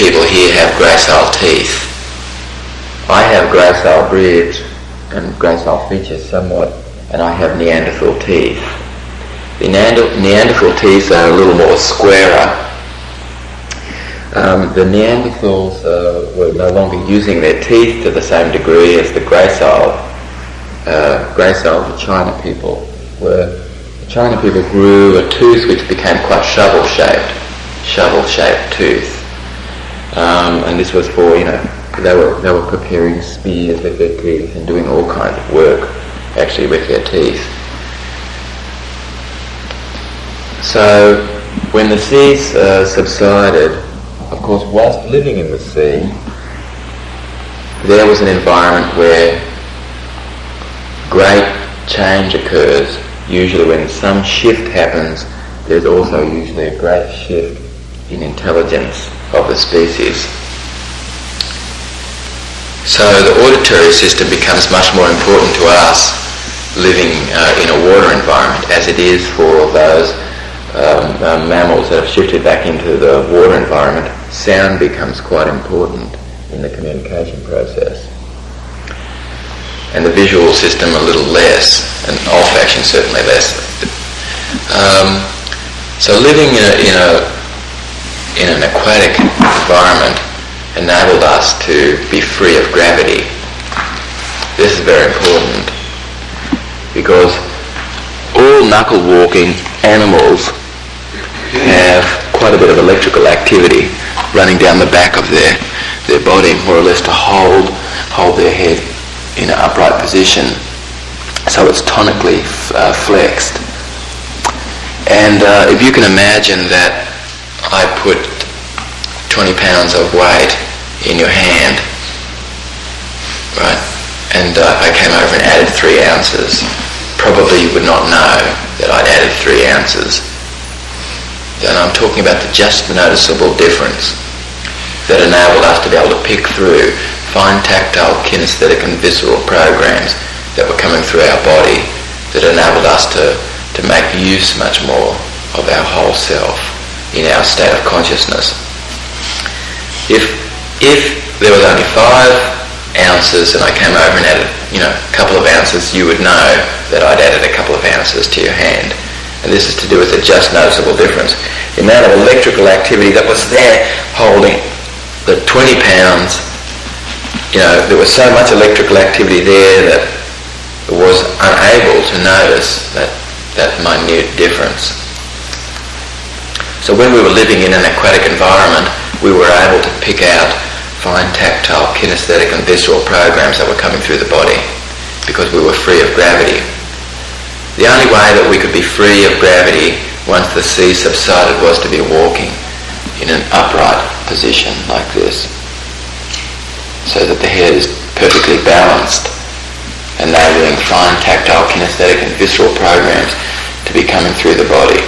people here have gracile teeth. I have gracile ribs and gracile features somewhat, and I have Neanderthal teeth. The Neanderthal teeth are a little more squarer. The Neanderthals were no longer using their teeth to the same degree as the gracile China people were. The China people grew a tooth which became quite shovel-shaped tooth. And this was for, they were preparing spears with their teeth and doing all kinds of work actually with their teeth. So when the seas subsided, of course, whilst living in the sea, there was an environment where great change occurs. Usually when some shift happens, there's also usually a great shift in intelligence of the species. So the auditory system becomes much more important to us living in a water environment, as it is for those mammals that have shifted back into the water environment. Sound becomes quite important in the communication process. And the visual system a little less, and olfaction certainly less. So living in an aquatic environment enabled us to be free of gravity. This is very important because all knuckle-walking animals have quite a bit of electrical activity running down the back of their body, more or less to hold their head in an upright position, so it's tonically flexed. And if you can imagine that I put 20 pounds of weight in your hand, right, and I came over and added 3 ounces, probably you would not know that I'd added 3 ounces. And I'm talking about the just noticeable difference that enabled us to be able to pick through fine tactile, kinesthetic and visceral programs that were coming through our body that enabled us to make use much more of our whole self in our state of consciousness. If there was only 5 ounces and I came over and added, a couple of ounces, you would know that I'd added a couple of ounces to your hand. And this is to do with the just noticeable difference. The amount of electrical activity that was there holding the 20 pounds, there was so much electrical activity there that it was unable to notice that minute difference. So when we were living in an aquatic environment, we were able to pick out fine tactile, kinesthetic and visceral programs that were coming through the body because we were free of gravity. The only way that we could be free of gravity once the sea subsided was to be walking in an upright position like this, so that the head is perfectly balanced, enabling fine tactile, kinesthetic and visceral programs to be coming through the body.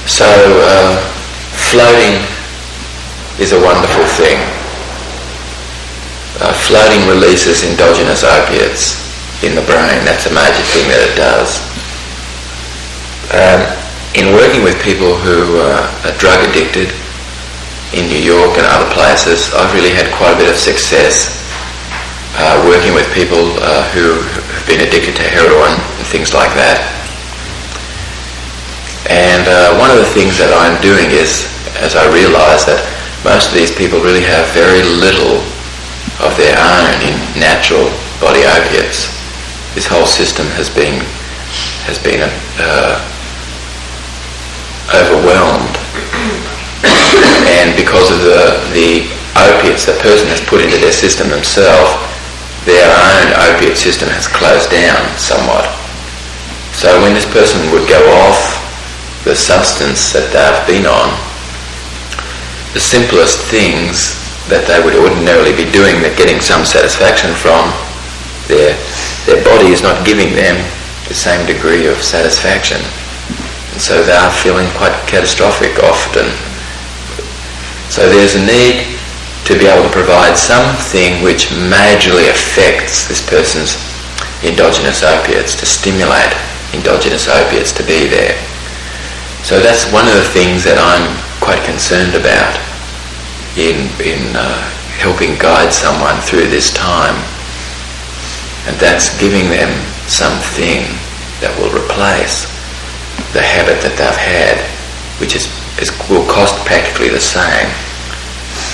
So floating is a wonderful thing. Floating releases endogenous opiates in the brain. That's a major thing that it does. In working with people who are drug addicted in New York and other places, I've really had quite a bit of success working with people who have been addicted to heroin and things like that. And one of the things that I'm doing is, as I realise that most of these people really have very little of their own in natural body opiates. This whole system has been overwhelmed, and because of the opiates the person has put into their system themselves, their own opiate system has closed down somewhat. So when this person would go off the substance that they've been on, the simplest things that they would ordinarily be doing, that getting some satisfaction from, their body is not giving them the same degree of satisfaction. And so they are feeling quite catastrophic often. So there's a need to be able to provide something which majorly affects this person's endogenous opiates, to stimulate endogenous opiates to be there. So that's one of the things that I'm quite concerned about in helping guide someone through this time, and that's giving them something that will replace the habit that they've had, which will cost practically the same,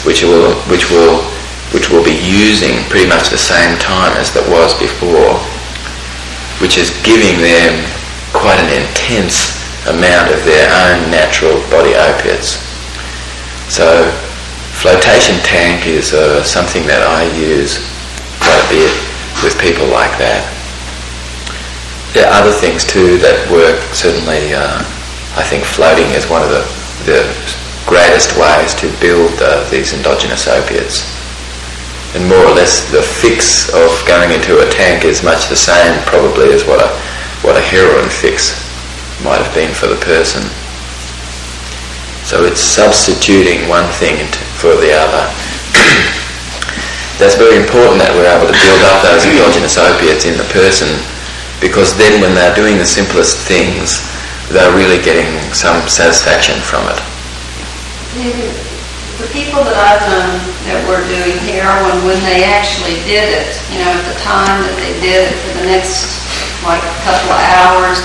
which will be using pretty much the same time as that was before, which is giving them quite an intense amount of their own natural body opiates. So flotation tank is something that I use quite a bit with people like that. There are other things too that work. Certainly I think floating is one of the greatest ways to build these endogenous opiates. And more or less the fix of going into a tank is much the same probably as what a heroin fix might have been for the person. So it's substituting one thing for the other. That's very important that we're able to build up those endogenous opiates in the person, because then when they're doing the simplest things, they're really getting some satisfaction from it. The people that I've known that were doing heroin, when they actually did it, at the time that they did it for the next couple of hours,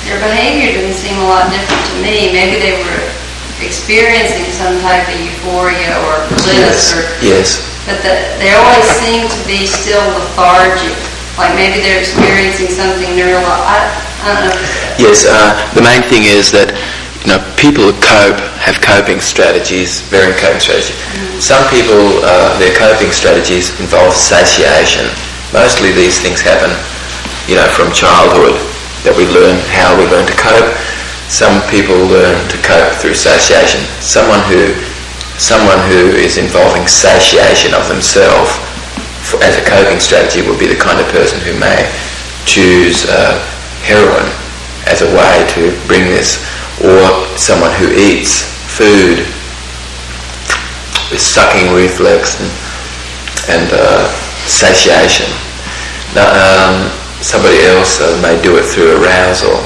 their behavior didn't seem a lot different to me. Maybe they were experiencing some type of euphoria or bliss, yes. But they always seem to be still lethargic. Like maybe they're experiencing something neurological. I don't know. Yes, the main thing is that people who have coping strategies, varying coping strategies. Mm-hmm. Some people, their coping strategies involve satiation. Mostly these things happen, from childhood, that we learn how we learn to cope. Some people learn to cope through satiation. Someone who is involving satiation of themselves as a coping strategy would be the kind of person who may choose heroin as a way to bring this, or someone who eats food with sucking reflex and satiation. Now, somebody else may do it through arousal.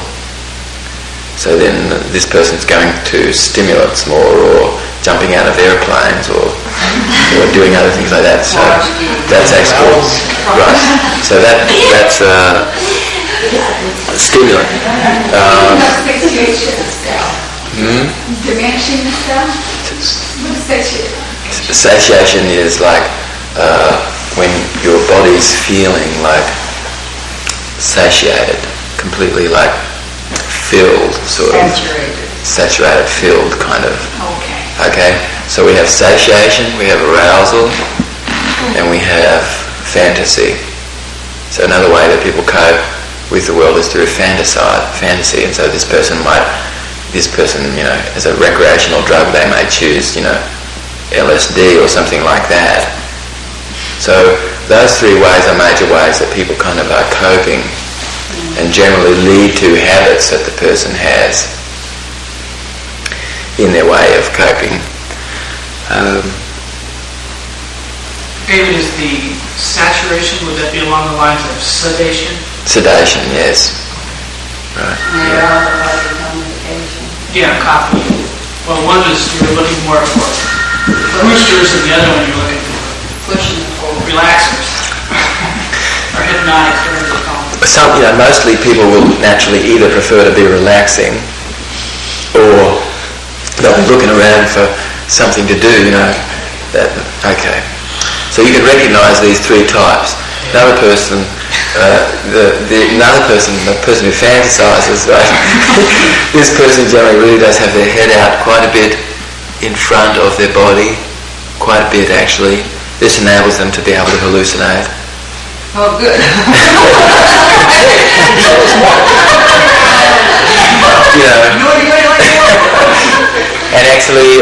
So then this person's going to stimulants more, or jumping out of airplanes, or doing other things like that. So that's actually right. So that's stimulant. Diminishing the self? What is satiation? Satiation is like when your body's feeling like satiated, completely like filled, sort of. Saturated, filled, kind of. Okay. So we have satiation, we have arousal, and we have fantasy. So another way that people cope with the world is through fantasy. And so this person, as a recreational drug, they may choose, LSD or something like that. So those three ways are major ways that people kind of are coping, and generally lead to habits that the person has in their way of coping. David, is the saturation, would that be along the lines of sedation? Sedation, yes. Right. Yeah, coffee. Well, one is you're looking more for boosters, and the other one you're looking for relaxers or hypnotics, whatever they call them. Mostly people will naturally either prefer to be relaxing, or they'll be looking around for something to do. Okay. So you can recognise these three types. Another person, the person who fantasises, right? This person generally really does have their head out quite a bit in front of their body, quite a bit actually. This enables them to be able to hallucinate. Oh, good. And actually,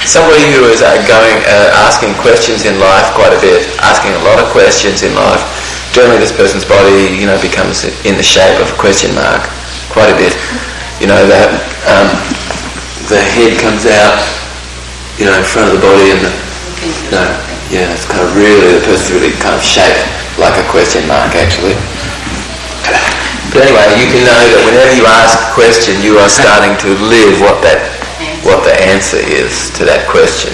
somebody who is asking questions in life quite a bit, asking a lot of questions in life, generally this person's body, becomes in the shape of a question mark quite a bit. That the head comes out in front of the body, and it's kind of really, the person's really kind of shaped like a question mark actually. But anyway, you can know that whenever you ask a question, you are starting to live what the answer is to that question.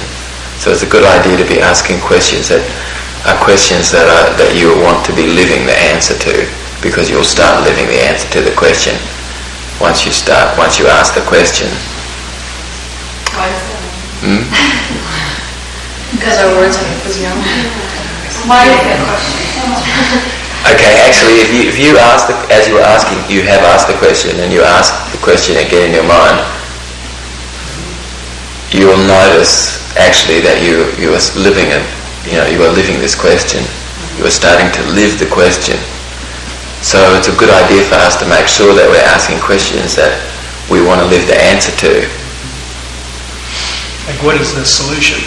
So it's a good idea to be asking questions that are questions that you want to be living the answer to, because you'll start living the answer to the question once you ask the question. Why is that? Because our words are physiology. Why is that question? Okay, actually, if you ask as you were asking, you have asked the question, and you ask the question again in your mind, you will notice actually that you are living it. You are living this question. You are starting to live the question. So it's a good idea for us to make sure that we're asking questions that we want to live the answer to. Like, what is the solution?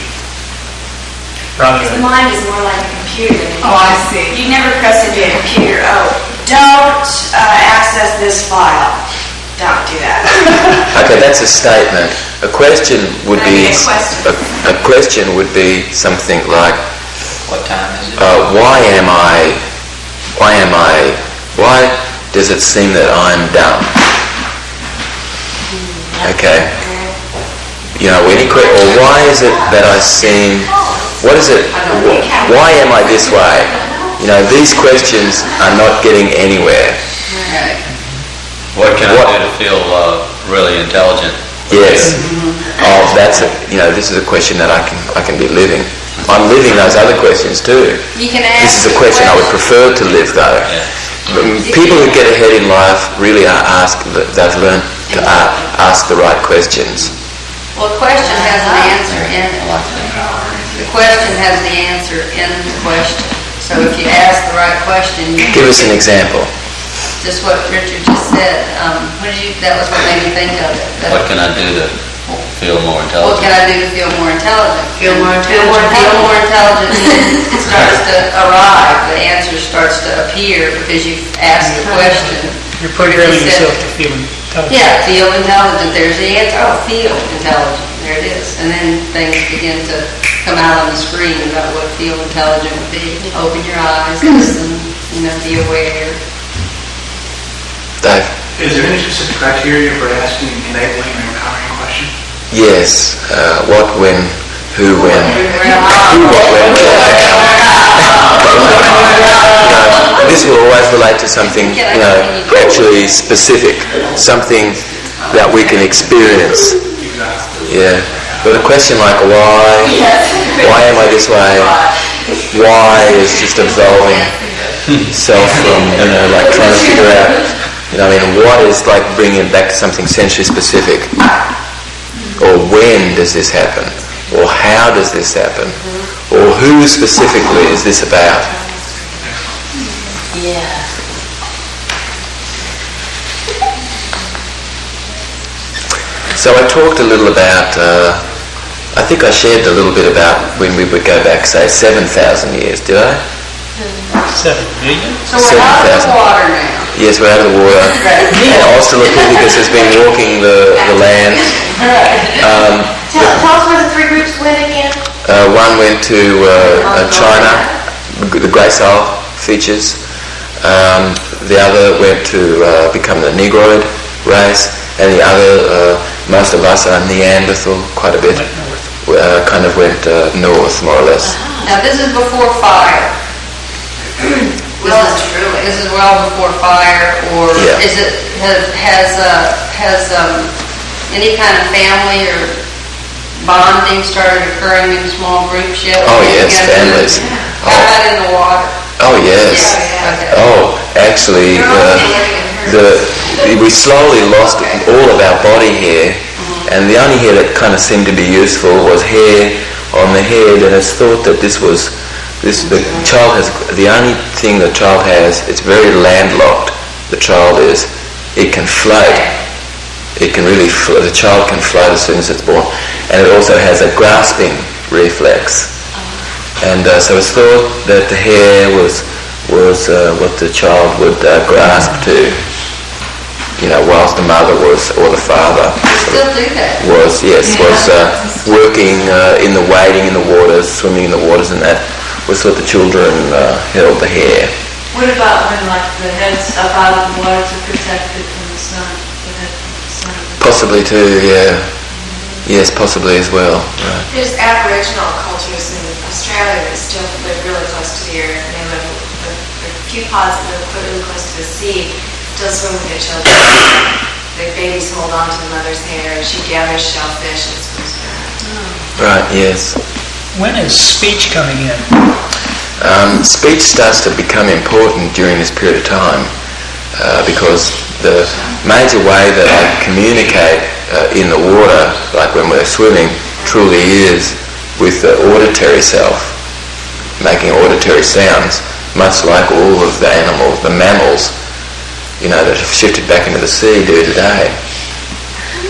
Rather The than, mind is more like a computer. Oh, I see. You never press into a computer, don't access this file. Don't do that. Okay, that's a statement. A question would be Okay, question. a question would be something like, What time is it? why does it seem that I'm dumb? Okay. Or why is it that I seem, what is it, why am I this way? These questions are not getting anywhere. What can I do to feel really intelligent? Yes. This is a question that I can be living. I'm living those other questions too. You can This ask is a question I would prefer to live though. People who get ahead in life really they've learned to ask the right questions. Well, the question has an answer in it. The question has the answer in the question. So if you ask the right question, you Give us an example. just what Richard just said. That was what made me think of it. What can I do to feel more What can intelligent? I do to feel more intelligent? Feel more Feel more intelligent it starts to arrive. The answer starts to appear because you've asked the question. you're programming You said- yourself to feel intelligent. Yeah, feel intelligent. There's the answer. Oh, feel intelligent. There it is. And then things begin to come out on the screen about what feel intelligent would be. Open your eyes, listen, be aware. Dave? Is there any specific criteria for asking, enabling, and empowering a question? Yes. What, when, who, when. This will always relate to something, actually specific, something that we can experience. Yeah. But a question like why am I this way? Why is just absolving self from, like trying to figure out, what is like bringing it back to something sensory specific? Or when does this happen? Or how does this happen? Or who specifically is this about? Yeah. So I talked a little about, I think I shared a little bit about when we would go back, say, 7,000 years, did I? 7 million? So we're out of the 7,000. water now. Yes, we're out of the water. And Australopithecus has been walking the land. Tell us where the three groups went again. One went to China, the gracile features. The other went to become the Negroid race, and the other, most of us are Neanderthal, quite a bit. Kind of went north, more or less. Now, this is before fire. This is well before fire, or Yeah. is it has any kind of family or bonding started occurring in small groups yet? Oh yes, families. How about in the water? Oh yes. Okay. Oh, actually, we slowly lost all of our body hair, and the only hair that kind of seemed to be useful was hair on the head, and it's thought that the child has, the only thing the child has, it's very landlocked, the child is, it can float. It can really float, the child can float as soon as it's born, and it also has a grasping reflex. And so it's thought that the hair was what the child would grasp to, whilst the mother was, or the father was still do that. was working in the wading in the waters, swimming in the waters, and that was what the children held the hair. What about when like the head's up out of the water to protect it from the sun? The head from the sun? Possibly too, yeah. Yes, possibly as well. Right. There's Aboriginal cultures in Australia that still live really close to the earth, and they live with a few pods that live really close to the sea, still swim with their children. Their babies hold on to the mother's hair, and she gathers shellfish and swims with them. Right, yes. When is speech coming in? Speech starts to become important during this period of time because the major way that I communicate in the water, like when we're swimming, truly is with the auditory self, making auditory sounds, much like all of the animals, the mammals, that have shifted back into the sea do today,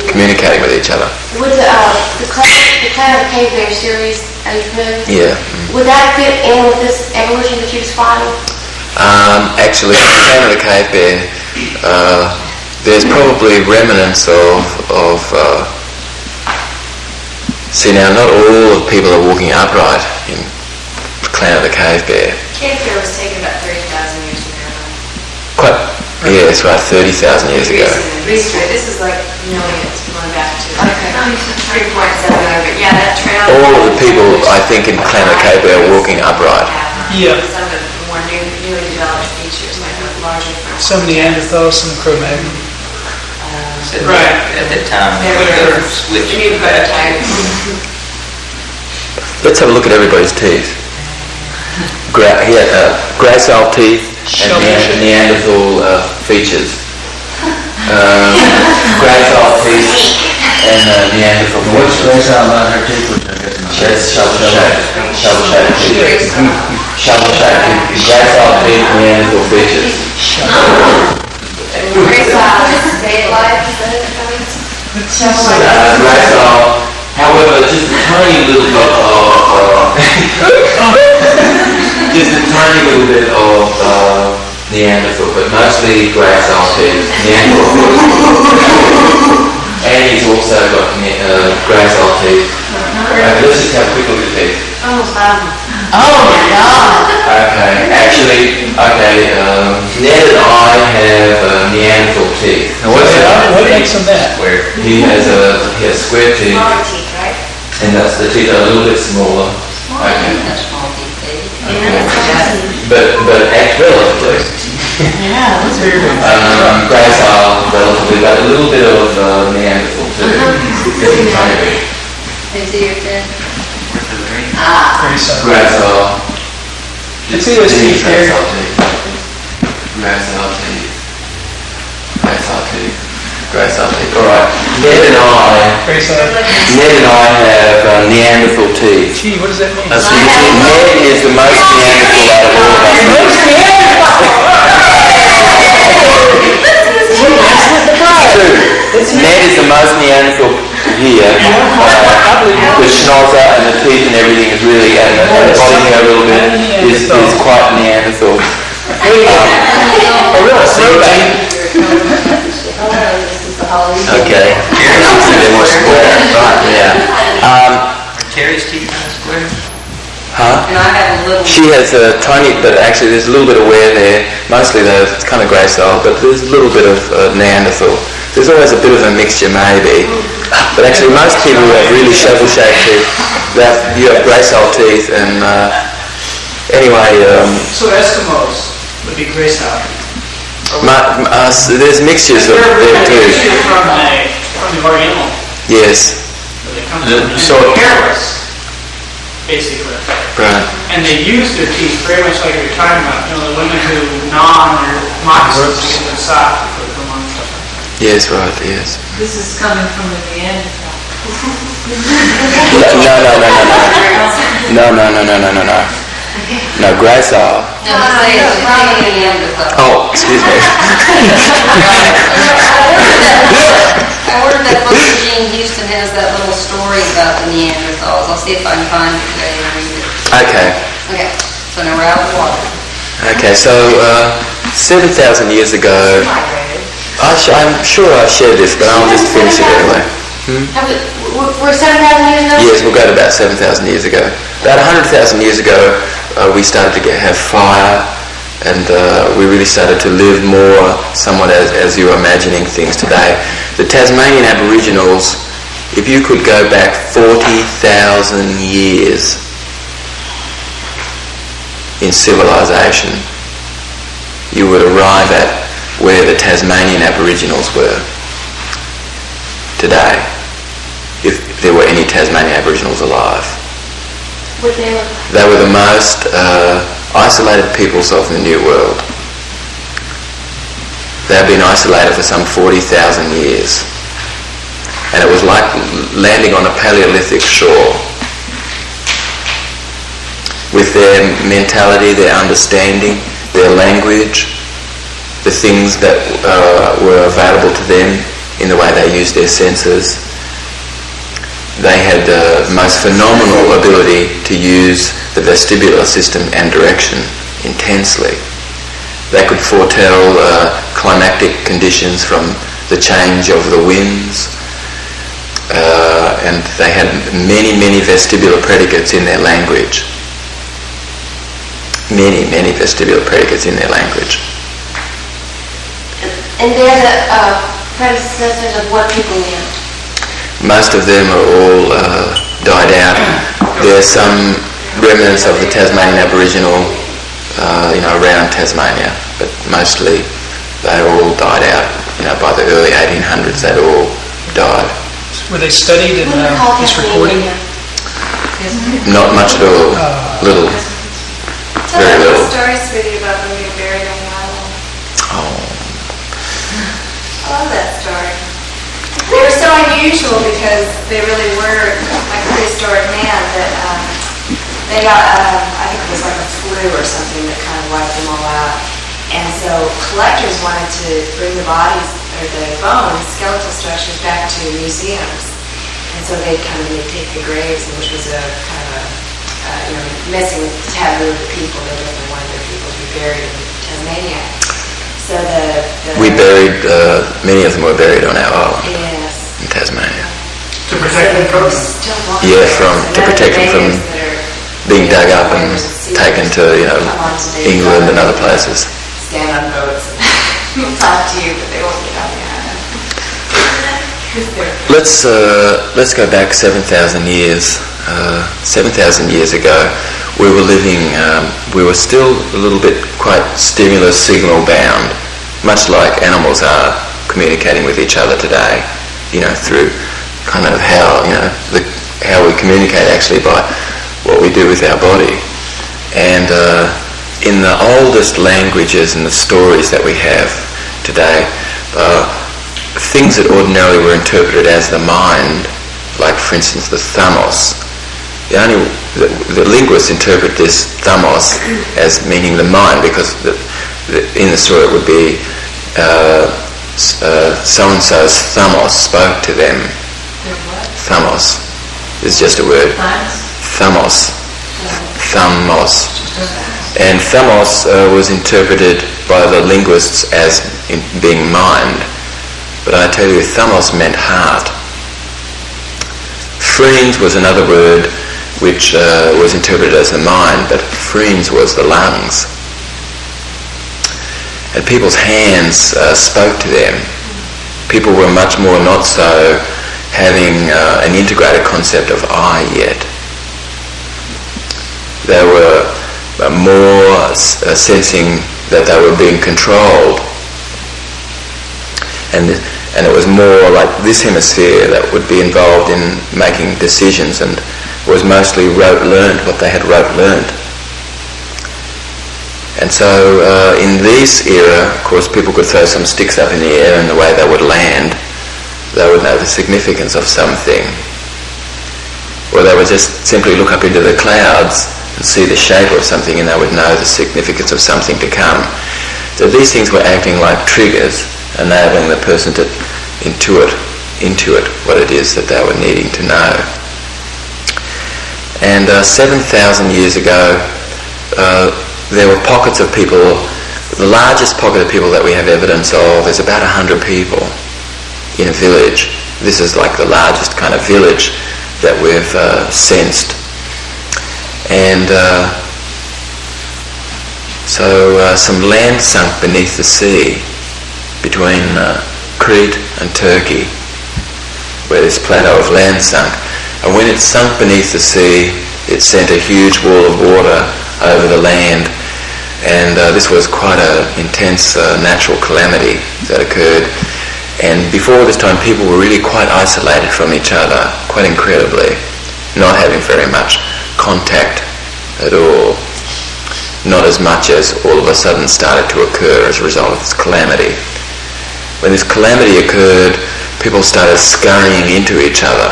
communicating with each other. Would the Planet of Cave Bear series, are you familiar? Yeah. Would that fit in with this evolution that you're describing? Actually, in the Planet of the Cave Bear, there's probably remnants of see now, not all of people are walking upright in Planet of the Cave Bear. Cave bear was taken about 30,000 years ago. Quite, yeah, it's right, 30,000 years ago. Recently, this is like millions going back to 3.7 over. Yeah, that trail. All of the people, I think, in Planet of the Cave Bear are walking upright. Yeah. Some of the more newly developed features, like the larger front. Some Neanderthals, some Cro-Magnon. Right. At that time, They we were were switching new back. prototypes. Let's have a look at everybody's teeth. Gracile teeth and Neanderthal features. Gracile teeth and Neanderthal What's features. gracile about her teeth? That's shovel-shaped teeth. Shovel-shaped teeth. Gracile teeth, Neanderthal features. Gracile, however, just a tiny little bit of Neanderthal, but mostly gracile teeth, Neanderthal. And he's also got gracile teeth. Okay, let's just have a quick look at teeth. Oh my God! Ned and I have Neanderthal teeth. Now what makes them that? He has square teeth, Smaller teeth, right? and that's the teeth are a little bit smaller. Okay. That's small teeth, baby. But act relatively. Yeah, that's very good. Gracile relatively, but a little bit of Neanderthal too. Just a tiny bit. Into your head. Very subtle. Gracile. Let's see those teeth there. Gracile teeth. Gracile teeth. Gracile teeth. Gracile teeth. All right. Ned and I have Neanderthal teeth. Gee, what does that mean? So you see, Ned is the most Neanderthal out of all of us. Ned is the most Neanderthal here. The schnauzer and the teeth and everything is really, and the body hair a little bit is quite Neanderthal. Okay. They're more square. Right, yeah. Terry's teeth kind of square. Huh? And I have a little. She has a tiny, but actually there's a little bit of wear there. Mostly though, it's kind of gracile, but there's a little bit of Neanderthal. There's always a bit of a mixture maybe. But actually most people who have really shovel-shaped teeth, you have gracile teeth and anyway... So Eskimos would be gracile. there's mixtures of there They're too. from the Oriental. Yes. They come so hairless, basically. Right. And they use their teeth very much like you're talking about. The women who gnaw on their moccasins to get them soft, put them on stuff. Yes, right, yes. This is coming from the Neanderthal. No, gracile. No, it's probably a Neanderthal. Oh, excuse me. I ordered that book that Gene Houston has, that little story about the Neanderthals. I'll see if I can find it today and read it. Okay. Okay, so now we're out of the water. Okay, so 7,000 years ago, I'm sure I shared this, but I'll just finish it anyway. We're 7,000 years ago? Yes, we'll go to about 7,000 years ago. About 100,000 years ago, we started to have fire, and we really started to live more somewhat as you're imagining things today. The Tasmanian Aboriginals, if you could go back 40,000 years in civilization, you would arrive at where the Tasmanian Aboriginals were today, if there were any Tasmanian Aboriginals alive. What they look like? They were the most isolated peoples of the New World. They have been isolated for some 40,000 years. And it was like landing on a Paleolithic shore. With their mentality, their understanding, their language, the things that were available to them in the way they used their senses. They had the most phenomenal ability to use the vestibular system and direction intensely. They could foretell climatic conditions from the change of the winds, and they had many, many vestibular predicates in their language. Many, many vestibular predicates in their language. And they're the predecessors of what people lived? Most of them are all died out. There are some remnants of the Tasmanian Aboriginal, around Tasmania, but mostly they all died out. By the early 1800s, they'd all died. Were they studied in What do we call this Tasmania? recording? Not much at all. Little. Tell Very me little. stories with you about when you were buried on the island. Oh. I love that story. They were so unusual because they really were like a prehistoric man that they got, I think it was like a flu or something that kind of wiped them all out. And so collectors wanted to bring the bodies or the bones, skeletal structures back to museums. And so they'd take the graves, which was a kind of messing with the taboo of the people. They definitely wanted their people to be buried in Tasmania. So We buried, many of them were buried on our island yes. in Tasmania. To protect them from Yeah, to protect them from being dug up and taken to, England and other places. Stand on boats and talk to you, but they won't get on the island. Let's go back 7,000 years. 7,000 years ago, we were living. We were still a little bit quite stimulus signal bound, much like animals are communicating with each other today. Through kind of how how we communicate actually by what we do with our body. And in the oldest languages and the stories that we have today, things that ordinarily were interpreted as the mind, like for instance the thamos, the linguists interpret this thamos as meaning the mind, because in the story it would be so-and-so's thamos spoke to them. Thamos is just a word. Thamos. Thamos. And thamos was interpreted by the linguists as being mind. But I tell you, thamos meant heart. Phrenes was another word which was interpreted as the mind, but phrenes was the lungs. And people's hands spoke to them. People were much more not so having an integrated concept of I yet. They were more sensing that they were being controlled. And it was more like this hemisphere that would be involved in making decisions, and was mostly rote learned, what they had rote learned. And so in this era, of course, people could throw some sticks up in the air, and the way they would land, they would know the significance of something. Or they would just simply look up into the clouds and see the shape of something, and they would know the significance of something to come. So these things were acting like triggers, enabling the person to intuit what it is that they were needing to know. And 7,000 years ago, there were pockets of people. The largest pocket of people that we have evidence of is about 100 people in a village. This is like the largest kind of village that we've sensed. And so some land sunk beneath the sea between Crete and Turkey, where this plateau of land sunk. And when it sunk beneath the sea, it sent a huge wall of water over the land. And this was quite an intense natural calamity that occurred. And before this time, people were really quite isolated from each other, quite incredibly, not having very much contact at all. Not as much as all of a sudden started to occur as a result of this calamity. When this calamity occurred, people started scurrying into each other.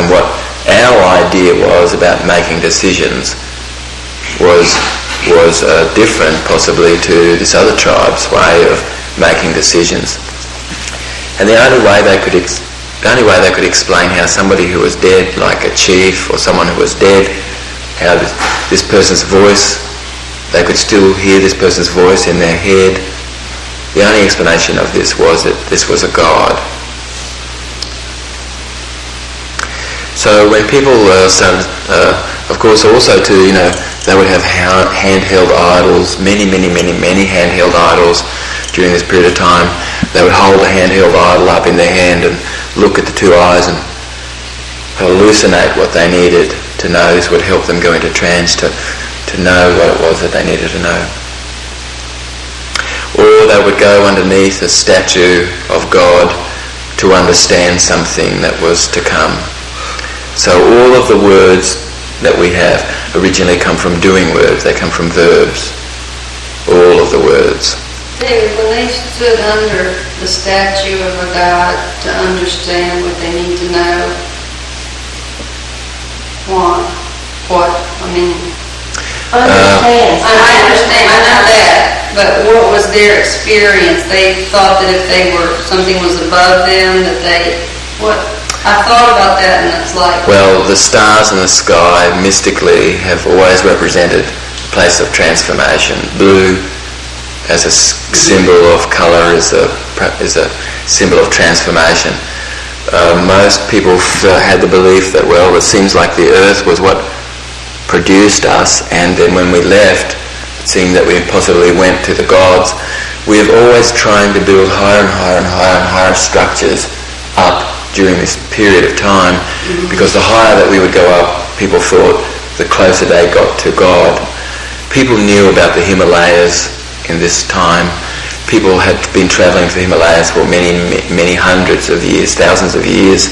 And what our idea was about making decisions was different possibly to this other tribe's way of making decisions. And the only way they could explain how somebody who was dead, like a chief or someone who was dead, how this person's voice, they could still hear this person's voice in their head. The only explanation of this was that this was a god. So when people started, of course, also to, they would have handheld idols, many handheld idols during this period of time. They would hold a handheld idol up in their hand and look at the two eyes and hallucinate what they needed to know. This would help them go into trance to know what it was that they needed to know. Or they would go underneath a statue of God to understand something that was to come. So all of the words that we have originally come from doing words. They come from verbs. All of the words. David, when they stood under the statue of a god to understand what they need to know, Understand. I understand, I know that, but what was their experience? They thought that if something was above them, I thought about that, and it's like... Well, the stars in the sky mystically have always represented a place of transformation. Blue as a symbol of colour is a symbol of transformation. Most people had the belief that, well, it seems like the earth was what produced us, and then when we left, it seemed that we possibly went to the gods. We have always trying to build higher and higher and higher and higher structures up during this period of time, because the higher that we would go up, people thought the closer they got to God. People knew about the Himalayas in this time. People had been travelling to the Himalayas for many hundreds of years, thousands of years.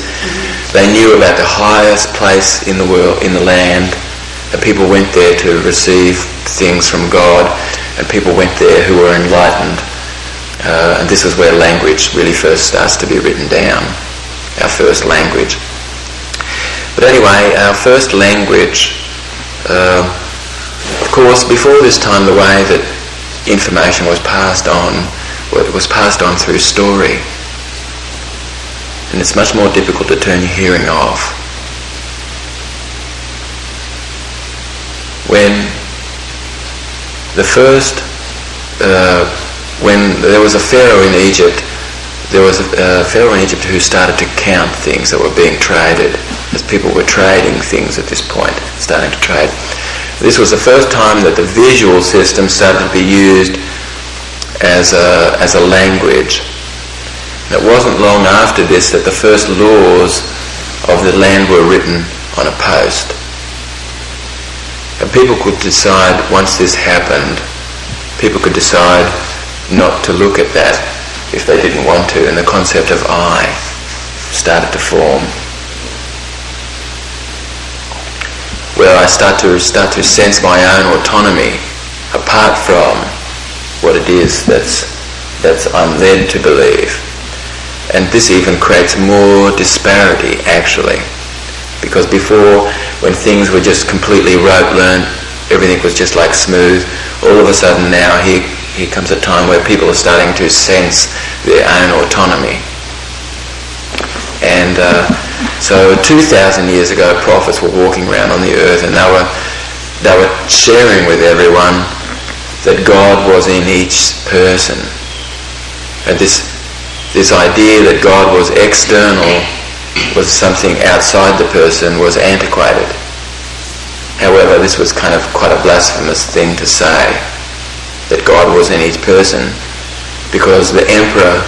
They knew about the highest place in the world, in the land, and people went there to receive things from God, and people went there who were enlightened. And this is where language really first starts to be written down, our first language. But anyway, our first language, of course, before this time, the way that information was passed on, well, it was passed on through story. And it's much more difficult to turn your hearing off. When there was a pharaoh in Egypt, who started to count things that were being traded, as people were trading things at this point, starting to trade. This was the first time that the visual system started to be used as a language. And it wasn't long after this that the first laws of the land were written on a post. And people could decide, once this happened, people could decide not to look at that if they didn't want to, and the concept of I started to form, where I start to sense my own autonomy apart from what it is that's I'm led to believe. And this even creates more disparity, actually, because before, when things were just completely rote learned, everything was just like smooth, all of a sudden now here comes a time where people are starting to sense their own autonomy. And so 2,000 years ago, prophets were walking around on the earth, and they were sharing with everyone that God was in each person. And this this idea that God was external, was something outside the person, was antiquated. However, this was kind of quite a blasphemous thing to say, that God was in each person, because the emperors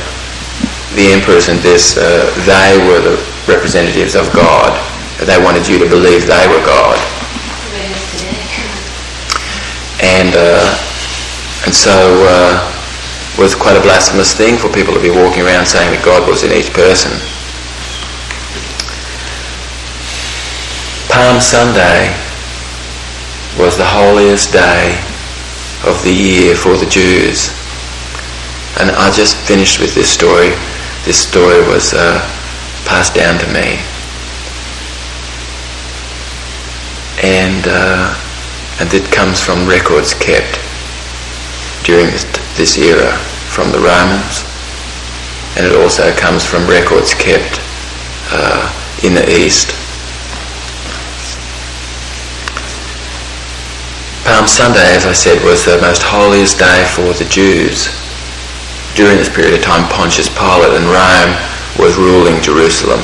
in this, they were the representatives of God. They wanted you to believe they were God. And so it was quite a blasphemous thing for people to be walking around saying that God was in each person. Palm Sunday was the holiest day of the year for the Jews. And I just finished with this story. This story was passed down to me. And it comes from records kept during this era from the Romans. And it also comes from records kept in the East. Palm Sunday, as I said, was the most holiest day for the Jews. During this period of time, Pontius Pilate and Rome was ruling Jerusalem.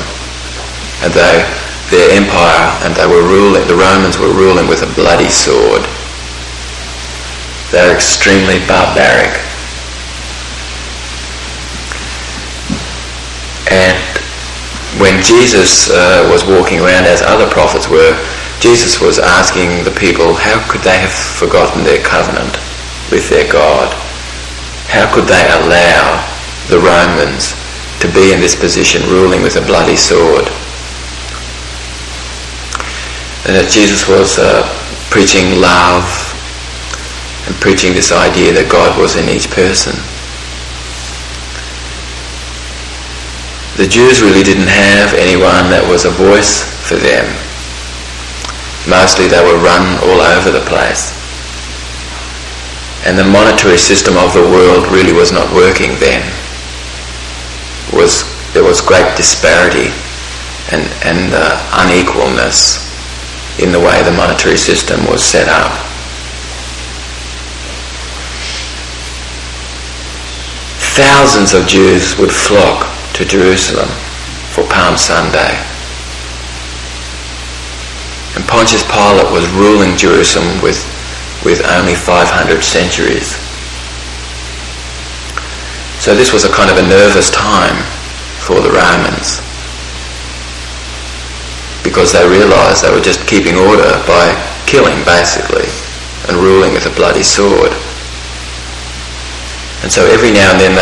And their empire, and the Romans were ruling with a bloody sword. They were extremely barbaric. And when Jesus was walking around, as other prophets were, Jesus was asking the people, how could they have forgotten their covenant with their God? How could they allow the Romans to be in this position, ruling with a bloody sword? And that Jesus was preaching love and preaching this idea that God was in each person. The Jews really didn't have anyone that was a voice for them. Mostly they were run all over the place. And the monetary system of the world really was not working then. There was great disparity and unequalness in the way the monetary system was set up. Thousands of Jews would flock to Jerusalem for Palm Sunday. And Pontius Pilate was ruling Jerusalem with only 500 centuries. So this was a kind of a nervous time for the Romans, because they realised they were just keeping order by killing, basically, and ruling with a bloody sword. And so every now and then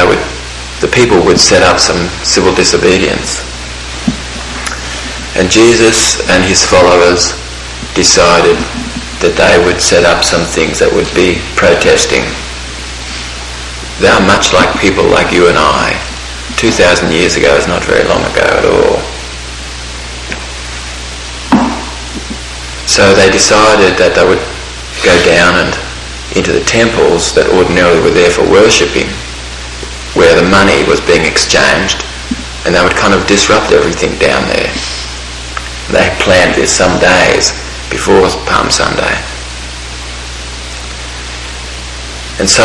the people would set up some civil disobedience. And Jesus and his followers decided that they would set up some things that would be protesting. They are much like people like you and I. 2,000 years ago is not very long ago at all. So they decided that they would go down and into the temples that ordinarily were there for worshipping, where the money was being exchanged, and they would kind of disrupt everything down there. They planned this some days before Palm Sunday. And so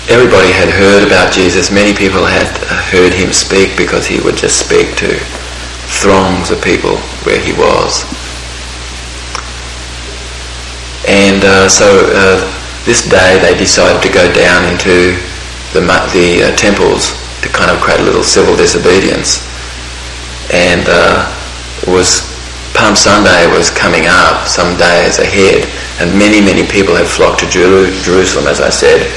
everybody had heard about Jesus. Many people had heard him speak, because he would just speak to throngs of people where he was. And so this day they decided to go down into the temples to kind of create a little civil disobedience. And Palm Sunday was coming up some days ahead, and many people had flocked to Jerusalem, as I said.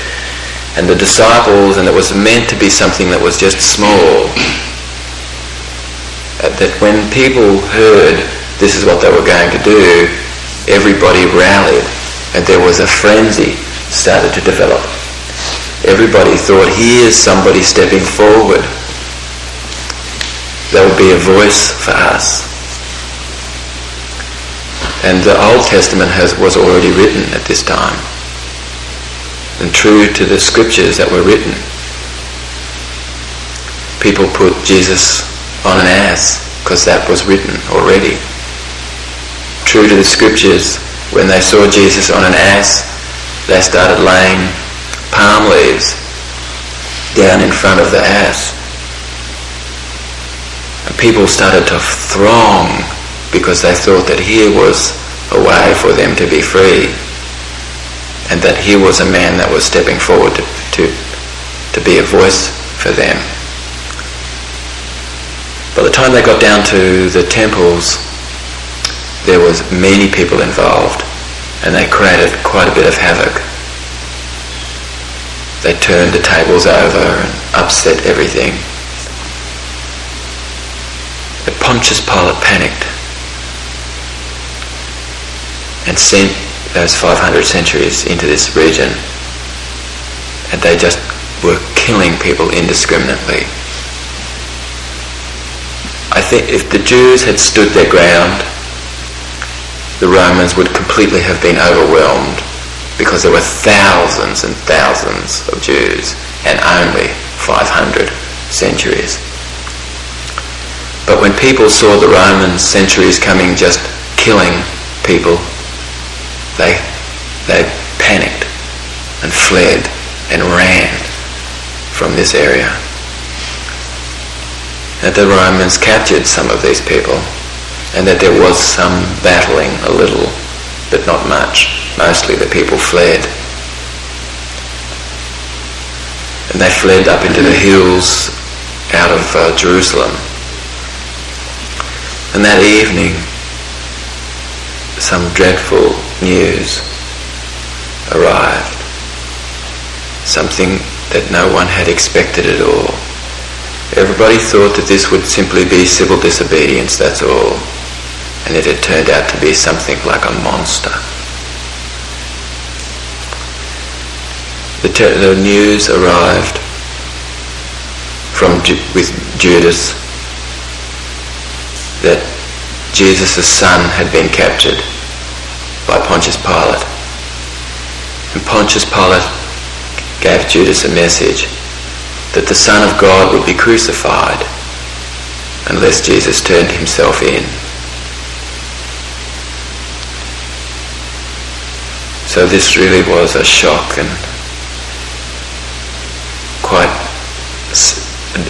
And the disciples, and it was meant to be something that was just small, that when people heard this is what they were going to do, everybody rallied, and there was a frenzy started to develop. Everybody thought, here's somebody stepping forward. There would be a voice for us. And the Old Testament was already written at this time, and true to the scriptures that were written. People put Jesus on an ass because that was written already. True to the scriptures, when they saw Jesus on an ass, they started laying palm leaves down in front of the ass And people started to throng because they thought that here was a way for them to be free, and that here was a man that was stepping forward to be a voice for them. By the time they got down to the temples, there was many people involved, and they created quite a bit of havoc. They turned the tables over and upset everything. But Pontius Pilate panicked and sent those 500 centuries into this region, and they just were killing people indiscriminately. I think if the Jews had stood their ground, the Romans would completely have been overwhelmed, because there were thousands and thousands of Jews and only 500 centuries. But when people saw the Roman centuries coming, just killing people, they panicked and fled and ran from this area. That the Romans captured some of these people, and that there was some battling a little, but not much. Mostly the people fled. And they fled up into the hills out of Jerusalem. And that evening, some dreadful news arrived. Something that no one had expected at all. Everybody thought that this would simply be civil disobedience, that's all. And it had turned out to be something like a monster. The news arrived with Judas that Jesus' son had been captured by Pontius Pilate. And Pontius Pilate gave Judas a message that the Son of God would be crucified unless Jesus turned himself in. So this really was a shock and quite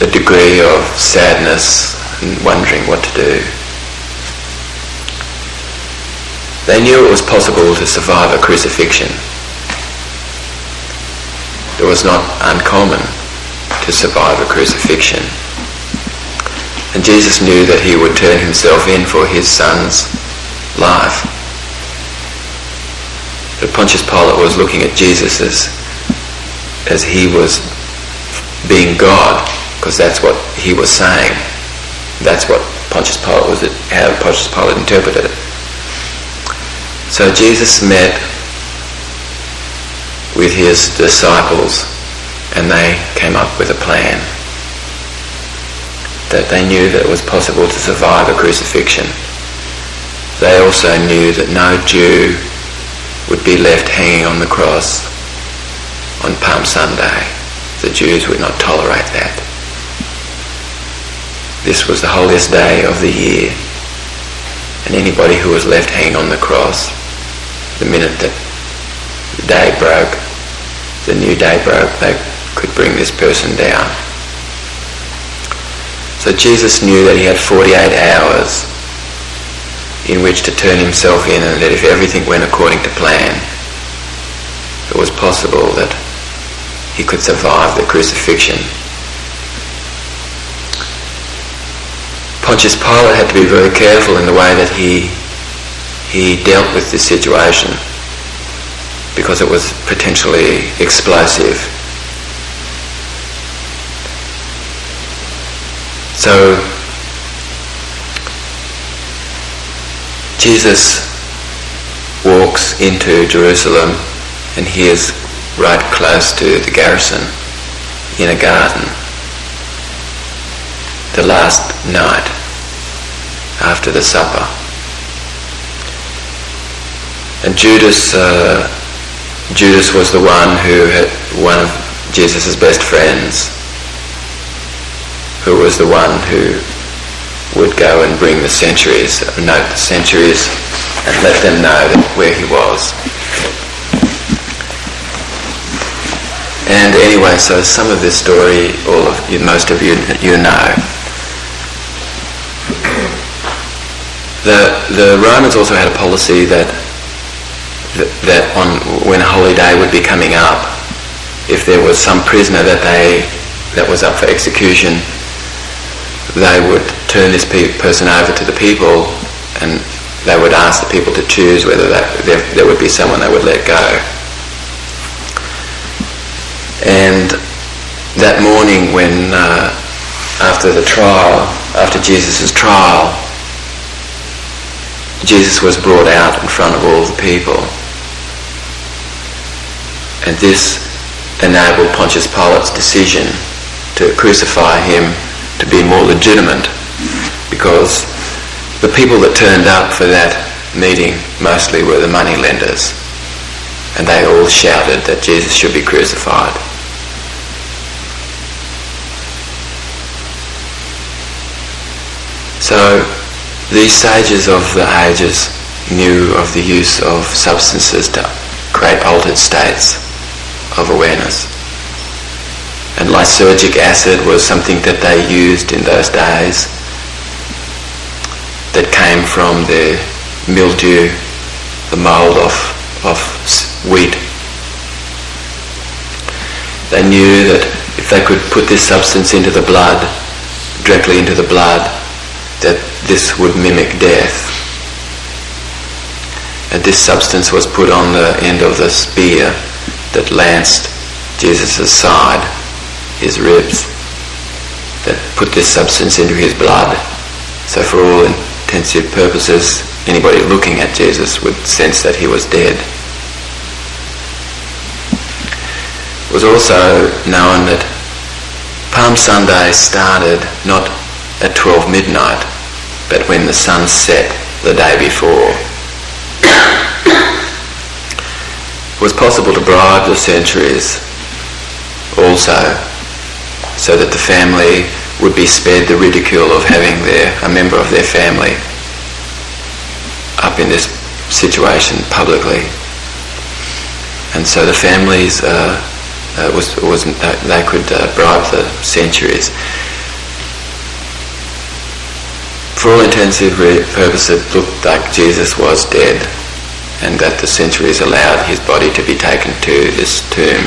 a degree of sadness and wondering what to do. They knew it was possible to survive a crucifixion. It was not uncommon to survive a crucifixion. And Jesus knew that he would turn himself in for his son's life. But Pontius Pilate was looking at Jesus as he was being God, because that's what he was saying. That's what Pontius Pilate was, how Pontius Pilate interpreted it. So Jesus met with his disciples, and they came up with a plan. That they knew that it was possible to survive a crucifixion. They also knew that no Jew would be left hanging on the cross on Palm Sunday. The Jews would not tolerate that. This was the holiest day of the year, and anybody who was left hanging on the cross, the minute that the day broke, the new day broke, they could bring this person down. So Jesus knew that he had 48 hours in which to turn himself in, and that if everything went according to plan, it was possible that he could survive the crucifixion. Pontius Pilate had to be very careful in the way that he dealt with this situation, because it was potentially explosive. So Jesus walks into Jerusalem, and he is right close to the garrison in a garden the last night after the supper. And Judas was the one one of Jesus' best friends, who was the one who would go and bring the centuries, note the centuries, and let them know where he was. And anyway, so some of this story, most of you know. The Romans also had a policy that when a holy day would be coming up, if there was some prisoner that was up for execution, they would turn this person over to the people, and they would ask the people to choose whether there would be someone they would let go. And that morning when, after Jesus' trial, Jesus was brought out in front of all the people. And this enabled Pontius Pilate's decision to crucify him to be more legitimate, because the people that turned up for that meeting mostly were the money lenders, and they all shouted that Jesus should be crucified. So these sages of the ages knew of the use of substances to create altered states of awareness. And lysergic acid was something that they used in those days that came from the mildew, the mould of wheat. They knew that if they could put this substance into the blood, directly into the blood, that this would mimic death. And this substance was put on the end of the spear that lanced Jesus' side, his ribs, that put this substance into his blood. So for all intensive purposes, anybody looking at Jesus would sense that he was dead. It was also known that Palm Sunday started not at 12 midnight, but when the sun set the day before. It was possible to bribe the centuries also, so that the family would be spared the ridicule of having a member of their family up in this situation publicly. And so the families, they could bribe the centuries. For all intensive purposes, it looked like Jesus was dead, and that the centuries allowed his body to be taken to this tomb.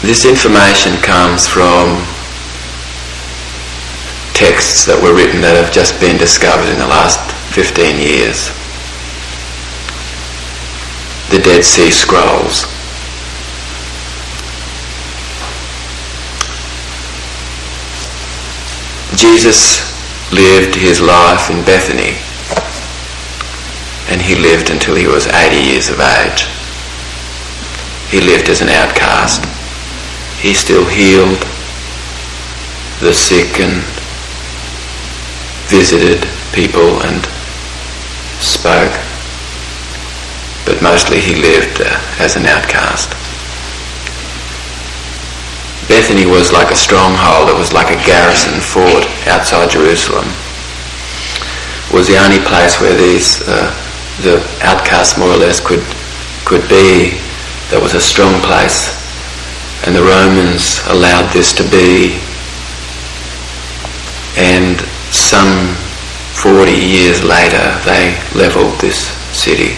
This information comes from texts that were written that have just been discovered in the last 15 years. The Dead Sea Scrolls. Jesus lived his life in Bethany, and he lived until he was 80 years of age. He lived as an outcast. He still healed the sick and visited people and spoke, but mostly he lived as an outcast. Bethany was like a stronghold. It was like a garrison fort outside Jerusalem. It was the only place where the outcasts more or less could be. That was a strong place, and the Romans allowed this to be. And some 40 years later, they levelled this city.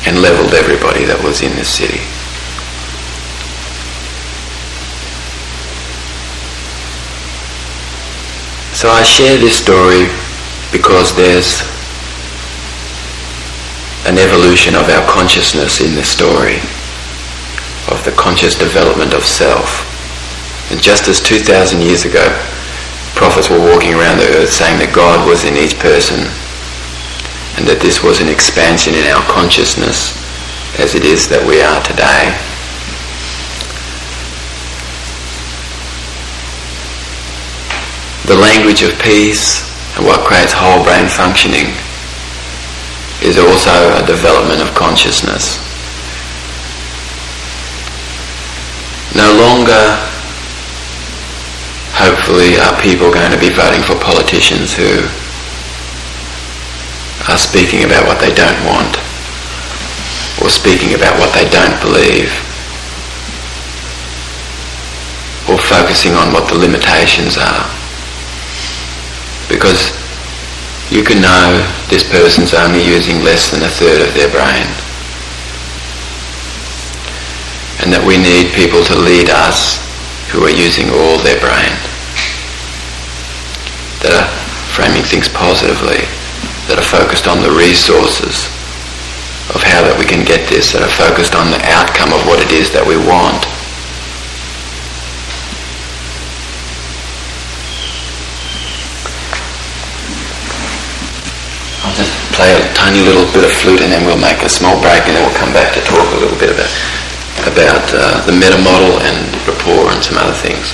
And levelled everybody that was in this city. So I share this story because there's an evolution of our consciousness in this story, of the conscious development of self. And just as 2,000 years ago, prophets were walking around the earth saying that God was in each person, and that this was an expansion in our consciousness as it is that we are today. The language of peace and what creates whole brain functioning is also a development of consciousness. No longer, hopefully, are people going to be voting for politicians who are speaking about what they don't want, or speaking about what they don't believe, or focusing on what the limitations are. Because you can know this person's only using less than a third of their brain, and that we need people to lead us who are using all their brain, that are framing things positively, that are focused on the resources of how that we can get this, that are focused on the outcome of what it is that we want. I'll just play a tiny little bit of flute and then we'll make a small break and then we'll come back to talk a little bit about the meta model and rapport and some other things.